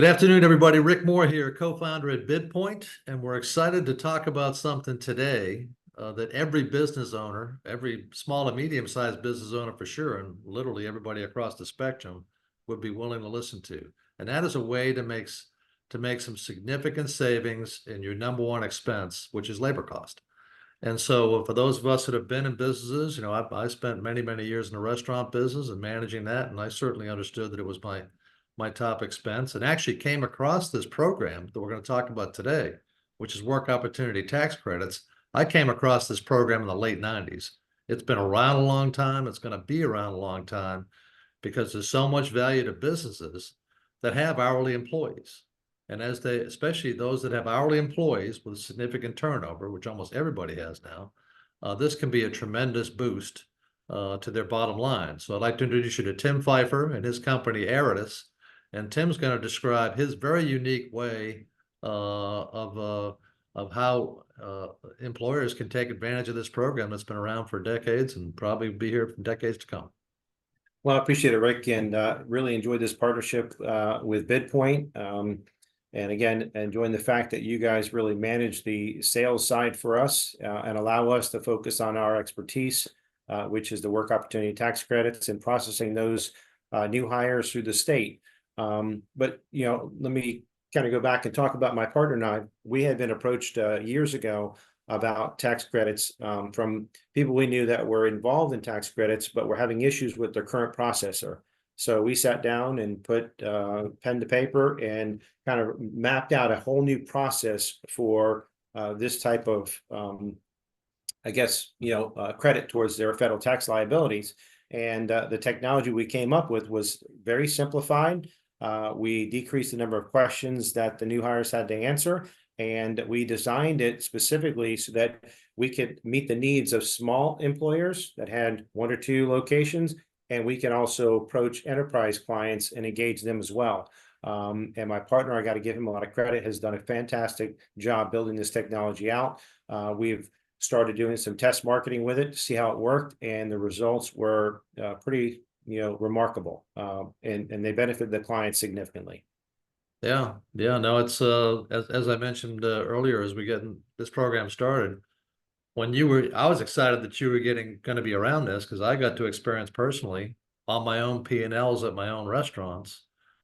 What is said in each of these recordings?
Good afternoon, everybody. Rick Moore here, co-founder at Bidpoint, and we're excited to talk about something today that every business owner, every small and medium-sized business owner for sure, and literally everybody across the spectrum would be willing to listen to. And that is a way to make some significant savings in your number one expense, which is labor cost. And so for those of us that have been in businesses, I spent many, many years in the restaurant business and managing that, and I certainly understood that it was my top expense, and actually came across this program that we're going to talk about today, which is work opportunity tax credits. I came across this program in the late 90s. It's been around a long time. It's going to be around a long time because there's so much value to businesses that have hourly employees. And especially those that have hourly employees with significant turnover, which almost everybody has now, this can be a tremendous boost to their bottom line. So I'd like to introduce you to Tim Pfeiffer and his company, Eritus. And Tim's going to describe his very unique way of how employers can take advantage of this program that's been around for decades and probably be here for decades to come. Well, I appreciate it, Rick, and really enjoyed this partnership with Bidpoint. And again, enjoying the fact that you guys really manage the sales side for us and allow us to focus on our expertise, which is the work opportunity tax credits and processing those new hires through the state. But, let me kind of go back and talk about my partner and I. We had been approached years ago about tax credits from people we knew that were involved in tax credits, but were having issues with their current processor. So we sat down and put pen to paper and kind of mapped out a whole new process for this type of, credit towards their federal tax liabilities. And the technology we came up with was very simplified. We decreased the number of questions that the new hires had to answer, and we designed it specifically so that we could meet the needs of small employers that had one or two locations, and we can also approach enterprise clients and engage them as well. And my partner, I got to give him a lot of credit, has done a fantastic job building this technology out. We've started doing some test marketing with it to see how it worked, and the results were pretty remarkable, and they benefit the client significantly. Yeah, no, it's as I mentioned earlier, as we get this program started, I was excited that you were going to be around this because I got to experience personally on my own P&Ls at my own restaurants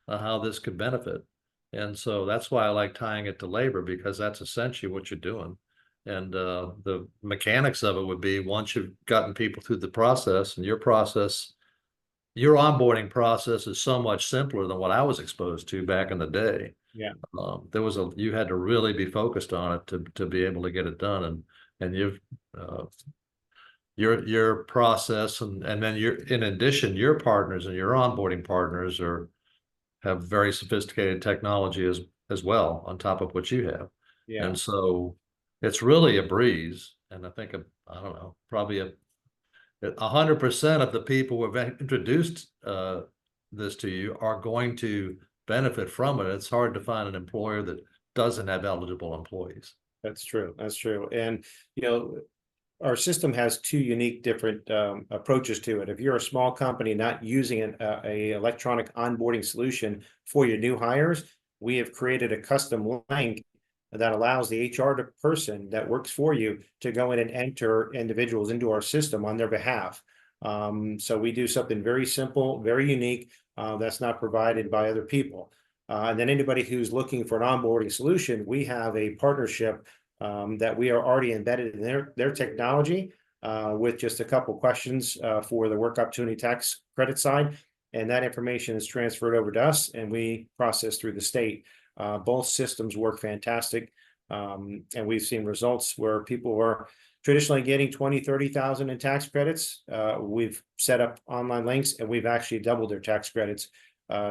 how this could benefit. And so that's why I like tying it to labor, because that's essentially what you're doing. And the mechanics of it would be, once you've gotten people through the process, and your onboarding process is so much simpler than what I was exposed to back in the day. Yeah. You had to really be focused on it to be able to get it done. And your process and then in addition, your partners and your onboarding partners have very sophisticated technology as well on top of what you have. Yeah. And so it's really a breeze. And I think, I don't know, probably 100% of the people who have introduced this to you are going to benefit from it. It's hard to find an employer that doesn't have eligible employees. That's true. That's true. And, our system has two unique different approaches to it. If you're a small company not using an electronic onboarding solution for your new hires, we have created a custom link that allows the HR person that works for you to go in and enter individuals into our system on their behalf. So we do something very simple, very unique, that's not provided by other people. And then anybody who's looking for an onboarding solution, we have a partnership that we are already embedded in their technology with just a couple questions for the work opportunity tax credit side. And that information is transferred over to us, and we process through the state. Both systems work fantastic. And we've seen results where people were traditionally getting 20, 30,000 in tax credits. We've set up online links, and we've actually doubled their tax credits.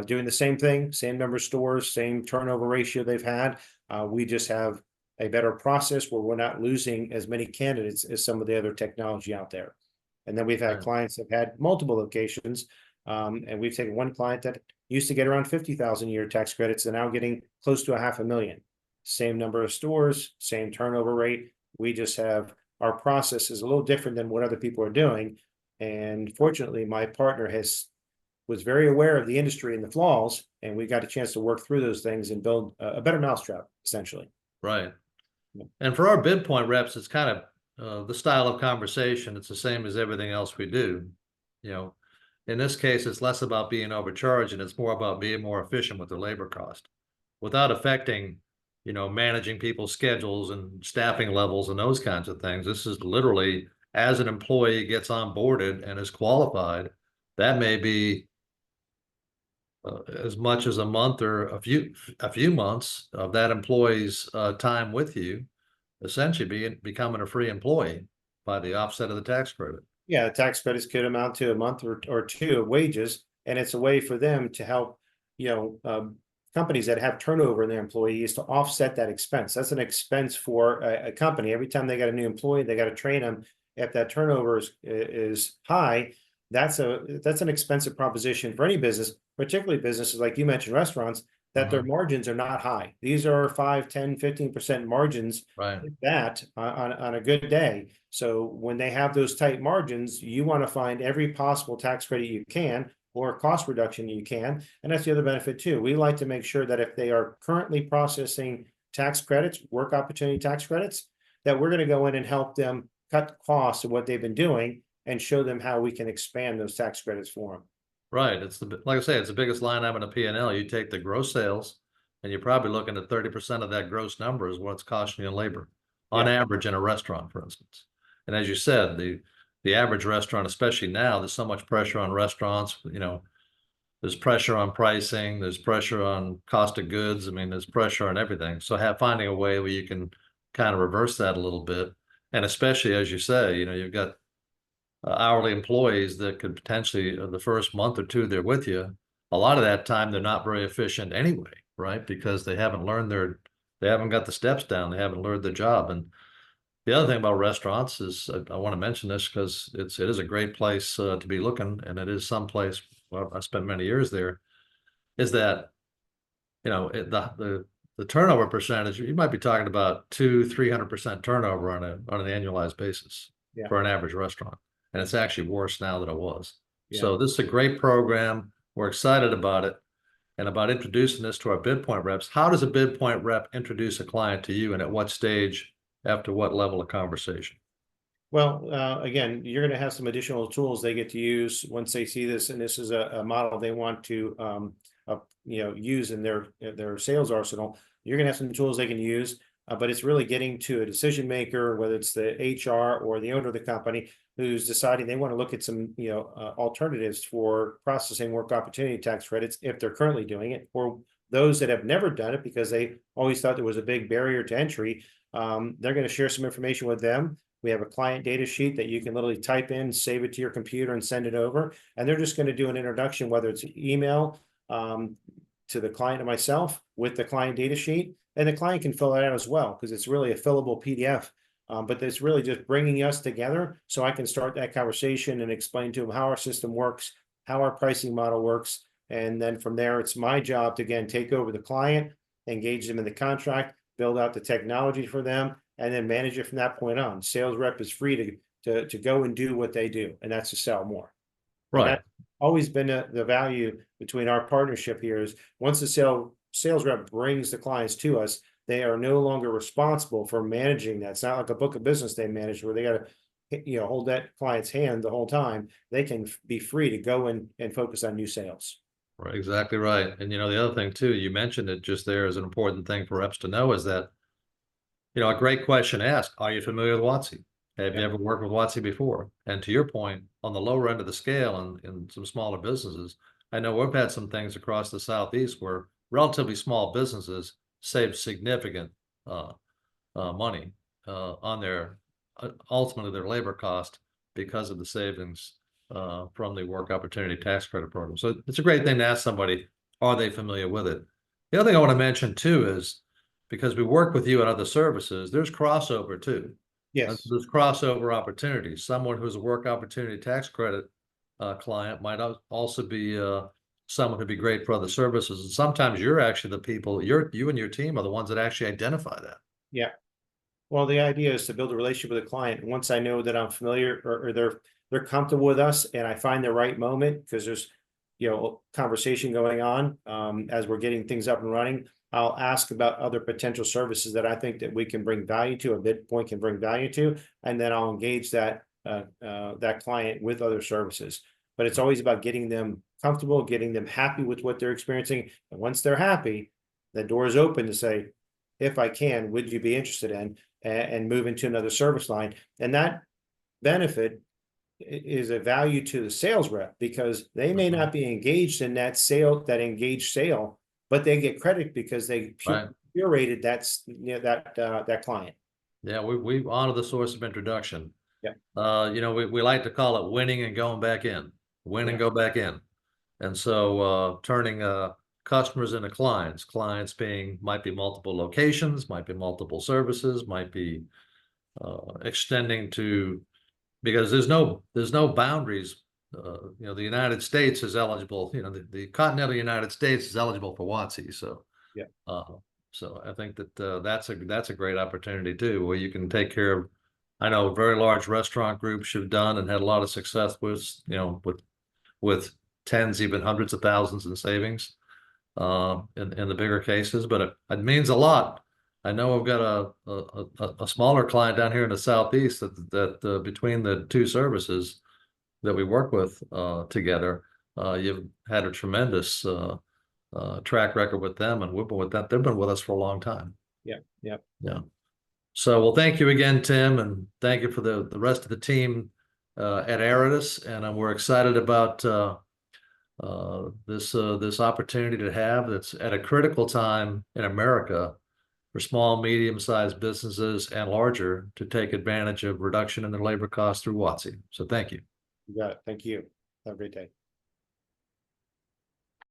Doing the same thing, same number of stores, same turnover ratio they've had. We just have a better process where we're not losing as many candidates as some of the other technology out there. And then we've had clients that have had multiple locations, and we've taken one client that used to get around 50,000 a year tax credits and now getting close to 500,000. Same number of stores, same turnover rate. We just have, our process is a little different than what other people are doing. And fortunately, my partner has was very aware of the industry and the flaws, and we got a chance to work through those things and build a better mousetrap, essentially. Right. Yeah. And for our Bidpoint reps, it's kind of the style of conversation. It's the same as everything else we do. You know, in this case, it's less about being overcharged and it's more about being more efficient with their labor cost without affecting, managing people's schedules and staffing levels and those kinds of things. This is literally as an employee gets onboarded and is qualified, that may be as much as a month or a few months of that employee's time with you, essentially becoming a free employee by the offset of the tax credit. Yeah, tax credits could amount to a month or two of wages, and it's a way for them to help, companies that have turnover in their employees to offset that expense. That's an expense for a company. Every time they got a new employee, they got to train them. If that turnover is high, that's an expensive proposition for any business, particularly businesses like you mentioned, restaurants, that their margins are not high. These are 5, 10, 15% margins, Right. that on a good day. So when they have those tight margins, you want to find every possible tax credit you can or cost reduction you can. And that's the other benefit too. We like to make sure that if they are currently processing tax credits, work opportunity tax credits, that we're going to go in and help them cut the costs of what they've been doing and show them how we can expand those tax credits for them. Right. Like I say, it's the biggest line item in a P&L. You take the gross sales and you're probably looking at 30% of that gross number is what it's costing you in labor on average in a restaurant, for instance. And as you said, the average restaurant, especially now, there's so much pressure on restaurants, there's pressure on pricing, there's pressure on cost of goods. I mean, there's pressure on everything. So finding a way where you can kind of reverse that a little bit. And especially as you say, you've got hourly employees that could potentially the first month or two they're with you, a lot of that time they're not very efficient anyway, right? Because they haven't got the steps down, they haven't learned their job. And the other thing about restaurants is I want to mention this because it is a great place to be looking, and it is someplace. Well, I spent many years there. Is that the turnover percentage? You might be talking about 200-300% turnover on an annualized basis for an average restaurant, and it's actually worse now than it was. So this is a great program. We're excited about it and about introducing this to our Bidpoint reps. How does a Bidpoint rep introduce a client to you, and at what stage? After what level of conversation? Well, again, you're going to have some additional tools they get to use once they see this, and this is a model they want to, use in their sales arsenal. You're going to have some tools they can use, but it's really getting to a decision maker, whether it's the HR or the owner of the company, who's deciding they want to look at some, alternatives for processing work opportunity tax credits if they're currently doing it, or those that have never done it because they always thought there was a big barrier to entry. They're going to share some information with them. We have a client data sheet that you can literally type in, save it to your computer and send it over. And they're just going to do an introduction, whether it's email to the client and myself with the client data sheet. And the client can fill that out as well, because it's really a fillable PDF. But it's really just bringing us together so I can start that conversation and explain to them how our system works, how our pricing model works. And then from there, it's my job to, again, take over the client, engage them in the contract, build out the technology for them, and then manage it from that point on. Sales rep is free to go and do what they do, and that's to sell more. Right. And that's always been the value between our partnership here is once the sales rep brings the clients to us, they are no longer responsible for managing that. It's not like a book of business they manage where they got to hold that client's hand the whole time. They can be free to go and focus on new sales. Right, exactly right. And the other thing too, you mentioned it just there as an important thing for reps to know is that, a great question asked, are you familiar with WOTC? Have you ever worked with WOTC before? And to your point, on the lower end of the scale and in some smaller businesses, I know we've had some things across the Southeast where relatively small businesses save significant money on their ultimately their labor cost because of the savings from the work opportunity tax credit program. So it's a great thing to ask somebody, are they familiar with it? The other thing I want to mention too is because we work with you on other services, there's crossover too. Yes. There's crossover opportunities. Someone who's a work opportunity tax credit client might also be someone who'd be great for other services. And sometimes you're actually the people, you and your team are the ones that actually identify that. Yeah. Well, the idea is to build a relationship with a client. Once I know that I'm familiar or they're comfortable with us and I find the right moment, because there's conversation going on, as we're getting things up and running, I'll ask about other potential services that I think that we can bring value to, a Bidpoint can bring value to, and then I'll engage that client with other services. But it's always about getting them comfortable, getting them happy with what they're experiencing. And once they're happy, the door is open to say, if I can, would you be interested in, and move into another service line? And that benefit is a value to the sales rep, because they may not be engaged in that engaged sale, but they get credit because they Right. curated that client. Yeah, we honor the source of introduction. Yeah. We like to call it winning and going back in, win and go back in. And so turning customers into clients might be multiple locations, might be multiple services, might be extending to, because there's no boundaries. The United States is eligible, the continental United States is eligible for WOTC. So Yeah. So I think that that's a great opportunity too, where you can take care of, I know very large restaurant groups you've done and had a lot of success with tens, even hundreds of thousands in savings in the bigger cases, but it means a lot. I know I've got a smaller client down here in the Southeast that between the two services that we work with together, you've had a tremendous track record with them, and we've been with that. They've been with us for a long time. Yeah. Yeah. Yeah. So, well, thank you again, Tim, and thank you for the rest of the team at Aridus, and we're excited about this opportunity to have that's at a critical time in America for small, medium-sized businesses and larger to take advantage of reduction in their labor costs through WOTC. So, thank you. You got it. Thank you. Have a great day.